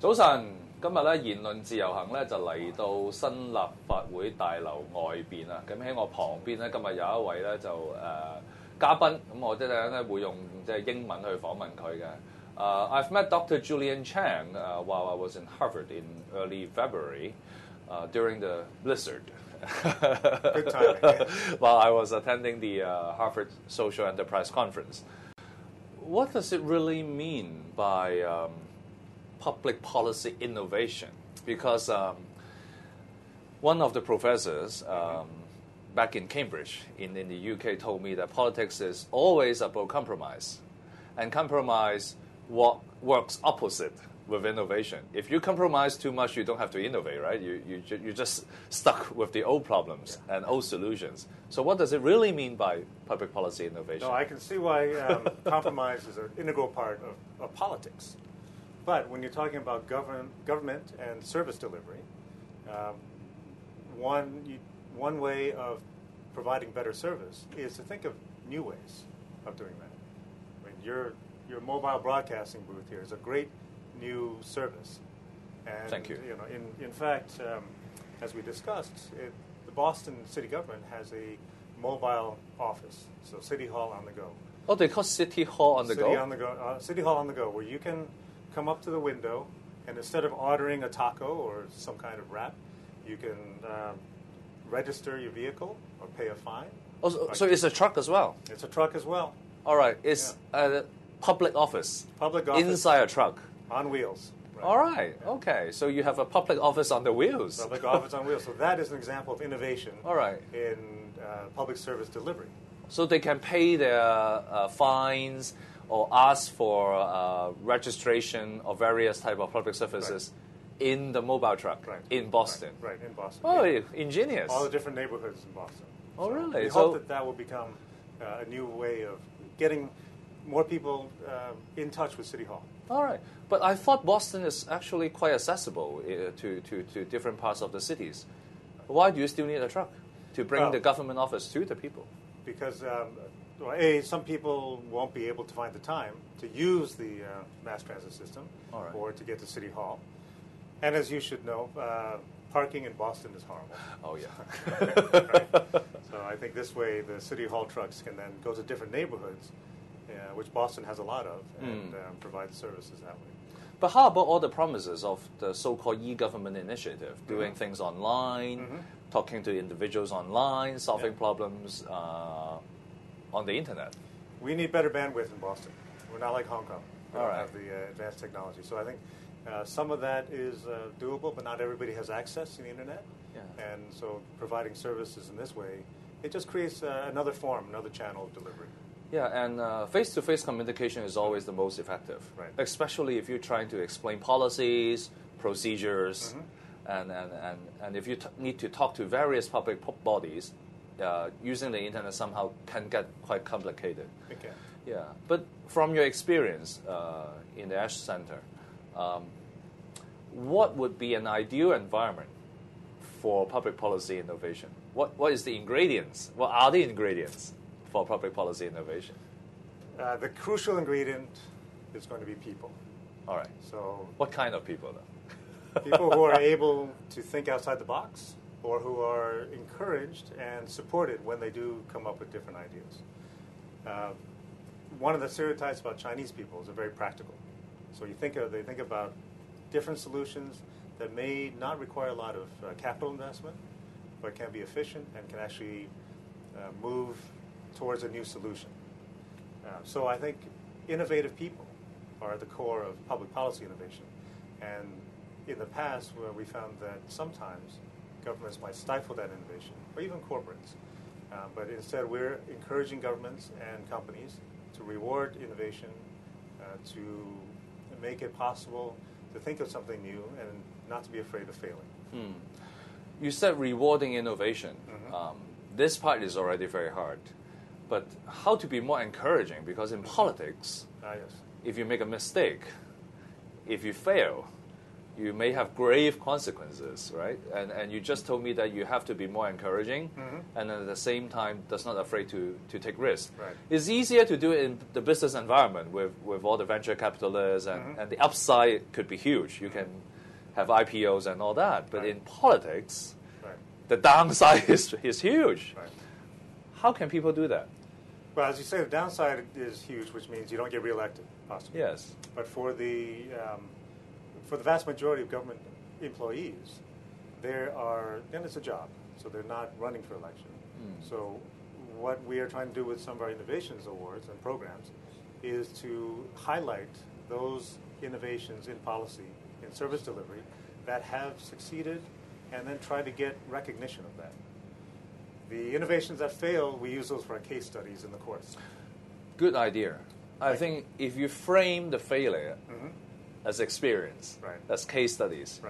早晨，今日咧言論自由行咧就嚟到新立法會大樓外邊啊！咁喺我旁邊咧，今日有一位咧就嘉賓，咁我即係咧會用即係英文去訪問佢嘅。I've met Dr. Julien Chan while I was in Harvard in early February during the blizzard. Good timing. While I was attending the Harvard Social Enterprise Conference. What does it really mean by public policy innovation? Because one of the professors back in Cambridge in the UK told me that politics is always about compromise, and compromise works opposite with innovation. If you compromise too much, you don't have to innovate, right? You're just stuck with the old problems and old solutions. So what does it really mean by public policy innovation? No, I can see why compromise is an integral part of politics. But when you're talking about government and service delivery, one way of providing better service is to think of new ways of doing that. I mean, your mobile broadcasting booth here is a great new service. And, Thank you. You know, in fact, as we discussed, the Boston city government has a mobile office, so City Hall on the go. Oh, they call City Hall on the go? City Hall on the go, where you can come up to the window, and instead of ordering a taco or some kind of wrap, you can register your vehicle or pay a fine. Oh, so it's a truck as well? It's a truck as well. All right. It's a public office. Public office. Inside a truck. On wheels. Right. All right. Yeah. Okay. So you have a public office on the wheels. Public office on wheels. So that is an example of innovation. All right. In public service delivery. So they can pay their fines or ask for registration of various type of public services in the mobile truck in Boston. Right, in Boston. Oh, yeah. Ingenious. All the different neighborhoods in Boston. Oh, so really? We hope that will become a new way of getting more people in touch with City Hall. All right. But I thought Boston is actually quite accessible to different parts of the cities. Why do you still need a truck to bring the government office to the people? Because, some people won't be able to find the time to use the mass transit system or to get to City Hall. And as you should know, parking in Boston is horrible. Oh, yeah. Right? So I think this way the City Hall trucks can then go to different neighborhoods, which Boston has a lot of, and provide services that way. But how about all the promises of the so-called e-government initiative, doing things online, talking to individuals online, solving problems on the internet? We need better bandwidth in Boston. We're not like Hong Kong. We don't have the advanced technology. So I think some of that is doable, but not everybody has access to the internet. Yeah. And so providing services in this way, it just creates another form, another channel of delivery. Yeah, and face-to-face communication is always the most effective, especially if you're trying to explain policies, procedures, and if you need to talk to various public bodies, using the internet somehow can get quite complicated. It can. Yeah, but from your experience in the Ash Center, what would be an ideal environment for public policy innovation? What is the ingredients? What are the ingredients for public policy innovation? The crucial ingredient is going to be people. All right. So, what kind of people, though? People who are able to think outside the box, or who are encouraged and supported when they do come up with different ideas. One of the stereotypes about Chinese people is they're very practical. So they think about different solutions that may not require a lot of capital investment, but can be efficient and can actually move towards a new solution. So I think innovative people are at the core of public policy innovation. And in the past, we found that sometimes governments might stifle that innovation, or even corporates. But instead, we're encouraging governments and companies to reward innovation, to make it possible to think of something new and not to be afraid of failing. You said rewarding innovation. This part is already very hard. But how to be more encouraging? Because in politics, if you make a mistake, if you fail, you may have grave consequences, right? And you just told me that you have to be more encouraging, and at the same time, that's not afraid to take risks. Right. It's easier to do it in the business environment with all the venture capitalists, and the upside could be huge. You can have IPOs and all that. But in politics, the downside is huge. Right. How can people do that? Well, as you say, the downside is huge, which means you don't get reelected, possibly. Yes. But for the vast majority of government employees, then it's a job, so they're not running for election. So what we are trying to do with some of our innovations awards and programs is to highlight those innovations in policy, in service delivery, that have succeeded, and then try to get recognition of that. The innovations that fail, we use those for our case studies in the course. Good idea. I think if you frame the failure as experience, as case studies,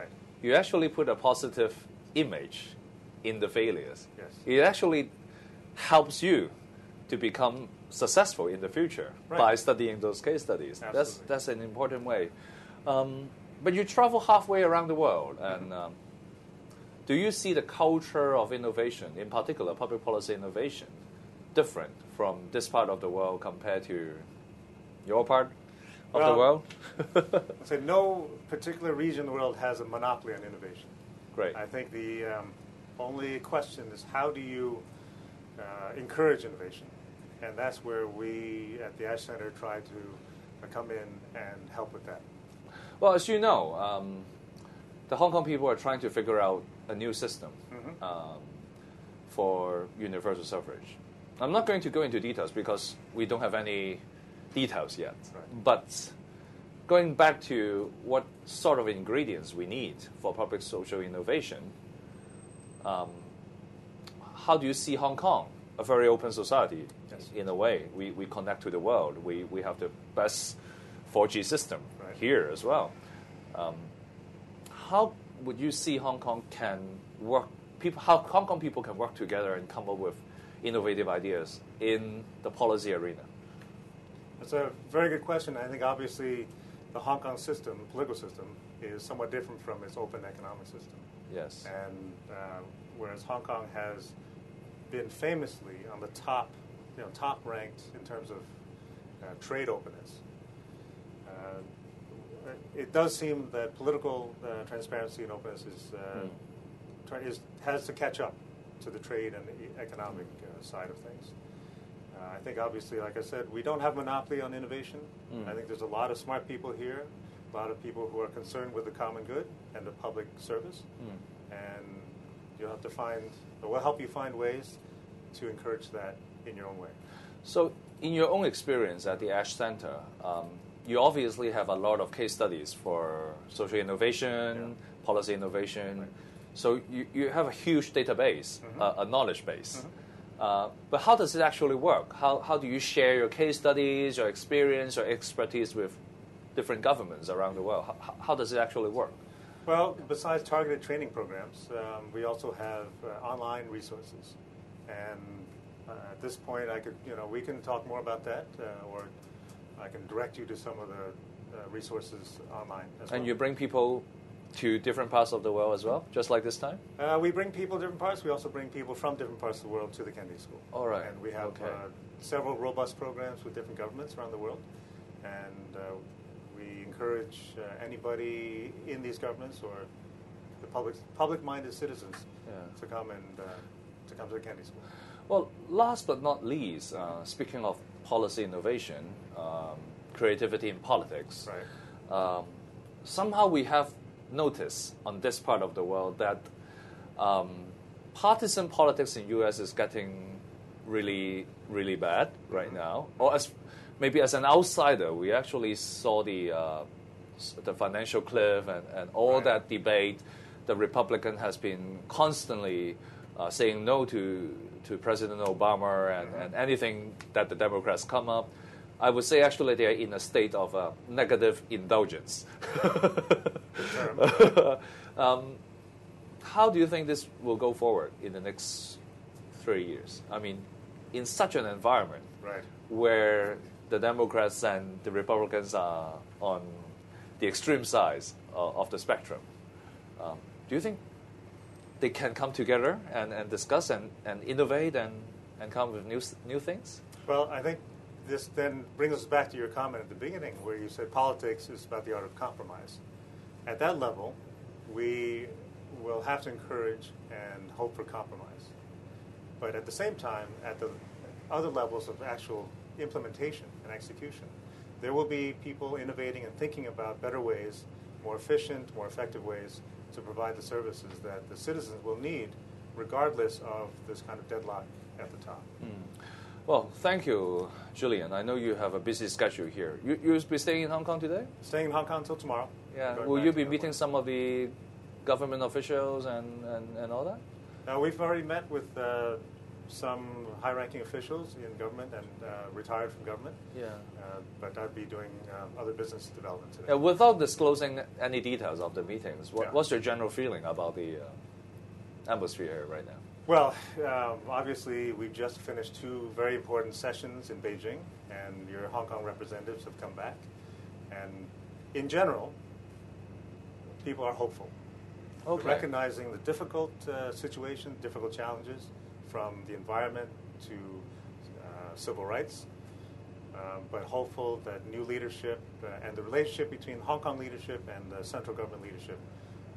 you actually put a positive image in the failures. Yes. It actually helps you to become successful in the future by studying those case studies. Absolutely. That's an important way. But you travel halfway around the world, and do you see the culture of innovation, in particular public policy innovation, different from this part of the world compared to your part of the world? I'd say no particular region in the world has a monopoly on innovation. Great. I think the only question is how do you encourage innovation? And that's where we at the Ash Center try to come in and help with that. Well, as you know, the Hong Kong people are trying to figure out a new system for universal suffrage. I'm not going to go into details because we don't have any details yet. Right. But going back to what sort of ingredients we need for public social innovation, how do you see Hong Kong? A very open society, in a way. We connect to the world. We have the best 4G system here as well. How would you see Hong Kong can work? How Hong Kong people can work together and come up with innovative ideas in the policy arena? That's a very good question. I think obviously the Hong Kong system, political system, is somewhat different from its open economic system. Yes. And whereas Hong Kong has been famously on the top ranked in terms of trade openness, it does seem that political transparency and openness has to catch up to the trade and the economic side of things. I think obviously, like I said, we don't have monopoly on innovation. I think there's a lot of smart people here, a lot of people who are concerned with the common good and the public service. And you'll have to we'll help you find ways to encourage that in your own way. So in your own experience at the Ash Center, you obviously have a lot of case studies for social innovation, policy innovation. Right. So you have a huge database, a knowledge base. But how does it actually work? How do you share your case studies, your experience, your expertise with different governments around the world? How does it actually work? Well, besides targeted training programs, we also have online resources. And at this point, we can talk more about that, or I can direct you to some of the resources online as well. And you bring people to different parts of the world as well, just like this time? We bring people different parts. We also bring people from different parts of the world to the Kennedy School. All right. And we have several robust programs with different governments around the world. And we encourage anybody in these governments or the public-minded citizens to come to the Kennedy School. Well, last but not least, speaking of policy innovation, creativity in politics, somehow we have noticed on this part of the world that partisan politics in U.S. is getting really, really bad right now. Or maybe as an outsider, we actually saw the financial cliff and all that debate. The Republican has been constantly saying no to President Obama and anything that the Democrats come up. I would say actually they are in a state of negative indulgence. How do you think this will go forward in the next 3 years? I mean, in such an environment where the Democrats and the Republicans are on the extreme sides of the spectrum. Do you think they can come together and discuss and innovate and come up with new things? Well, I think this then brings us back to your comment at the beginning where you said politics is about the art of compromise. At that level, we will have to encourage and hope for compromise. But at the same time, at the other levels of actual implementation and execution, there will be people innovating and thinking about better ways, more efficient, more effective ways to provide the services that the citizens will need regardless of this kind of deadlock at the top. Well, thank you, Julien. I know you have a busy schedule here. You'll be staying in Hong Kong today? Staying in Hong Kong until tomorrow. Yeah. Will you be meeting some of the government officials and all that? We've already met with some high-ranking officials in government and retired from government. Yeah. But I'd be doing other business development today. Without disclosing any details of the meetings, what's your general feeling about the atmosphere here right now? Well, obviously, we've just finished 2 very important sessions in Beijing, and your Hong Kong representatives have come back. And in general, people are hopeful. Okay. Recognizing the difficult situation, difficult challenges, from the environment to civil rights, but hopeful that new leadership and the relationship between Hong Kong leadership and the central government leadership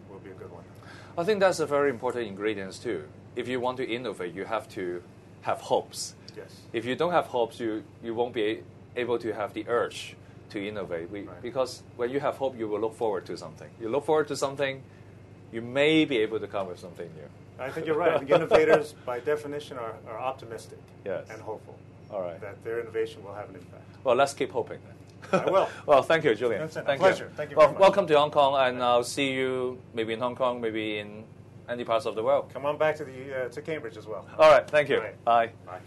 will be a good one. I think that's a very important ingredient too. If you want to innovate, you have to have hopes. Yes. If you don't have hopes, you won't be able to have the urge to innovate. Because when you have hope, you will look forward to something. You look forward to something, you may be able to come with something new. I think you're right. I think innovators, by definition, are optimistic and hopeful. All right. That their innovation will have an impact. Well, let's keep hoping then. I will. Well, thank you, Julien. Vincent, a pleasure. Thank you very much. Welcome to Hong Kong, and I'll see you maybe in Hong Kong, maybe in any parts of the world. Come on back to Cambridge as well. All right. Thank you. Right. Bye. Bye.